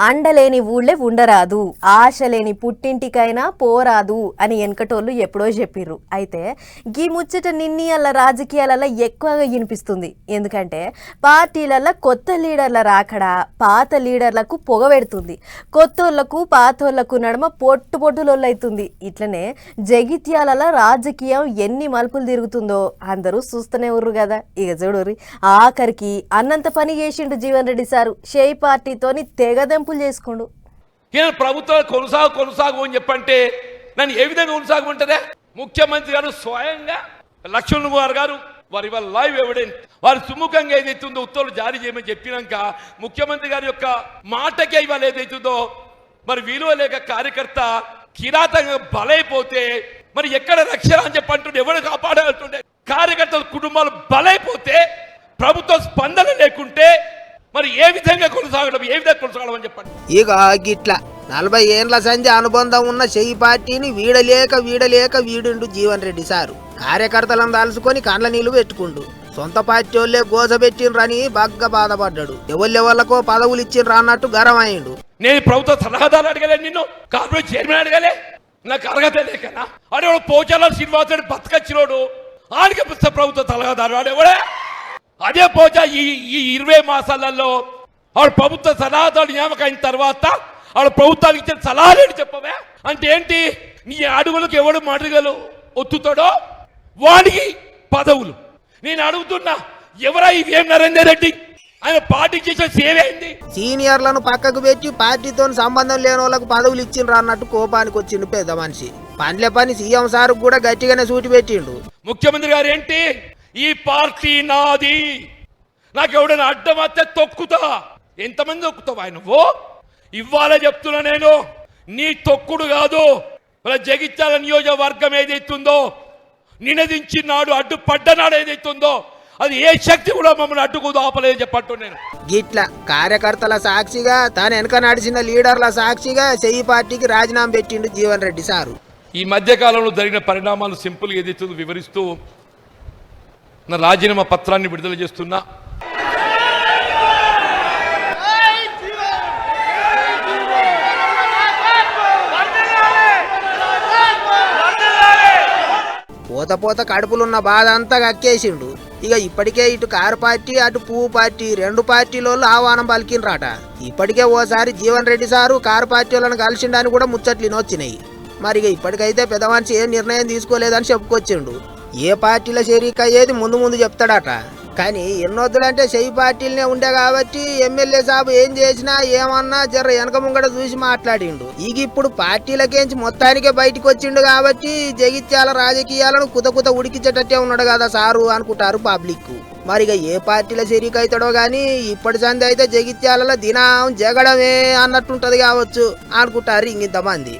అండలేని ఊళ్ళే ఉండరాదు, ఆశ లేని పుట్టింటికైనా పోరాదు అని వెనకటోళ్ళు ఎప్పుడో చెప్పిర్రు. అయితే గీ ముచ్చట నిన్నీళ్ళ రాజకీయాలలో ఎక్కువగా వినిపిస్తుంది. ఎందుకంటే పార్టీలలో కొత్త లీడర్ల రాకడా పాత లీడర్లకు పొగబెడుతుంది, కొత్తోళ్లకు పాతోళ్లకు నడుమ పొట్టులొల్లైతుంది. ఇట్లనే జగిత్యాలలో రాజకీయం ఎన్ని మలుపులు తిరుగుతుందో అందరూ చూస్తూనే ఉర్రు కదా. ఇక చూడుర్రి, ఆఖరికి అన్నంత పని చేసిండు జీవన్ రెడ్డి సారు. షేయ్ పార్టీతోని తెగదెంపులు చేసుకోండు. ప్రభుత్వం కొనసాగు అని చెప్పంటే నన్ను ఏ విధంగా కొనసాగమంటదే? ముఖ్యమంత్రి గారు స్వయంగా లక్ష్మణ్ కుమార్ గారు వారి వాళ్ళ లైవ్ ఎవిడెన్స్ వారు సుముఖంగా ఏదైతుందో ఉత్తర్వులు జారీ చేయమని చెప్పినాక ముఖ్యమంత్రి గారి యొక్క మాటకే ఇవాళ ఏదైతుందో మరి విలువ లేక కార్యకర్త కిరాతంగా బలైపోతే మరి ఎక్కడ రక్షణ అని చెప్పంటుండే, ఎవరు కాపాడాలంటుండే, కార్యకర్తల కుటుంబాలు బలైపోతే ప్రభుత్వ స్పందన లేకుంటే మరి ఏ విధంగా కొనసాగడం అని చెప్పండి. ఇక గిట్లా 40 ఏండ్ల సంధ్య అనుబంధం ఉన్న షేయ్ పార్టీని వీడలేక వీడుండు జీవన్ రెడ్డి సారు. కార్యకర్తలను దాల్చుకొని కండ్ల నీళ్లు పెట్టుకుండు. సొంత పార్టీ వాళ్ళే గోసబెట్టిండ్రని బాగా బాధపడ్డాడు. ఎవళ్ళెవళ్ళకో పదవులు ఇచ్చిండ్రు అన్నట్టు గరమైండు. నేను ప్రభుత్వ సలహాదారు అడగలే, నిన్ను కార్పొరేట్ చైర్మన్ అడగలే, నాకు అర్హత లేకనా? అడేవాడు పోచాల శ్రీనివాసుడు బతకచ్చినోడు ఆడికి ప్రభుత్వ సలహాదారు అడేవాడే. అదే పోచా ఈ 20 మాసాలలో ఆవిడ ప్రభుత్వ సలహాదారు నియామకం అయిన తర్వాత ఆవిడ ప్రభుత్వానికి ఇచ్చిన సలహాలు చెప్పవే అంటే ఏంటి? నీ అడుగులకు ఎవడు మడుగలు ఒత్తుతాడో వాడికి పదవులు. నేను అడుగుతున్నా, ఎవరా ఈ వేం నరేందర్ రెడ్డి? ఆయన పార్టీకి చేసిన సేవ ఏంది? సీనియర్లను పక్కకు పెట్టి పార్టీతో సంబంధం లేని వాళ్ళకు పదవులు ఇచ్చిండ్రు అన్నట్టు కోపానికి వచ్చిండు పెద్ద మనిషి. పనిలే పని సీఎం సార్ కూడా గట్టిగానే సూటి పెట్టిండు. ముఖ్యమంత్రి గారు ఏంటి, ఈ పార్టీ నాది, నాకు ఎవడైనా అడ్డం వస్తే తొక్కుతా. ఎంతమంది తొక్కుతావా నువ్వు? ఇవ్వాలే చెప్తున్నా నేను, నీ తొక్కుడు కాదు. మన జగిత్యాల నియోజకవర్గం ఏదైతుందో నినదించి నాడు అడ్డుపడ్డనాడు ఏదైతుందో అది ఏ శక్తి కూడా మమ్మల్ని అడ్డుకు ఆపలేదు చెప్పట్టు. నేను గిట్లా కార్యకర్తల సాక్షిగా తాను వెనక నడిచిన లీడర్ల సాక్షిగా షేయ్ పార్టీకి రాజీనామా పెట్టిండు జీవన్ రెడ్డి సారు. ఈ మధ్య కాలంలో జరిగిన పరిణామాలు సింపుల్ ఏదైతుందో వివరిస్తూ నా రాజీనామా పత్రాన్ని విడుదల చేస్తున్నా. పోత కడుపులున్న బాధ అంతా కక్కేసిండు. ఇక ఇప్పటికే ఇటు కారు పార్టీ అటు పువ్వు పార్టీ 2 పార్టీలో ఆహ్వానం పలికినరాట. ఇప్పటికే ఓసారి Jeevan Reddy sir car party వాళ్ళని కలిసిండని కూడా ముచ్చట్లు వచ్చినాయి. మరి ఇక ఇప్పటికైతే పెద్ద మనిషి ఏ నిర్ణయం తీసుకోలేదని చెప్పుకొచ్చిండు. ఏ పార్టీలో షరీక్ అయ్యేది ముందు చెప్తాడట. కానీ ఎన్నొద్దులంటే షేయ్ పార్టీలనే ఉండే కాబట్టి ఎమ్మెల్యే సాబు ఏం చేసినా ఏమన్నా జర వెనక ముంగడ చూసి మాట్లాడిండు. ఇక ఇప్పుడు పార్టీలకేంచి మొత్తానికే బయటకు వచ్చిండు కాబట్టి జగిత్యాల రాజకీయాలను కుత ఉడికించేటట్టే ఉన్నాడు కదా సారు అనుకుంటారు పబ్లిక్. మరిగా ఏ పార్టీలో షరీక్ అవుతాడో గానీ ఇప్పటి సంది అయితే జగిత్యాలలో దినం జగడమే అన్నట్టుంటది కావచ్చు అనుకుంటారు ఇంతమంది.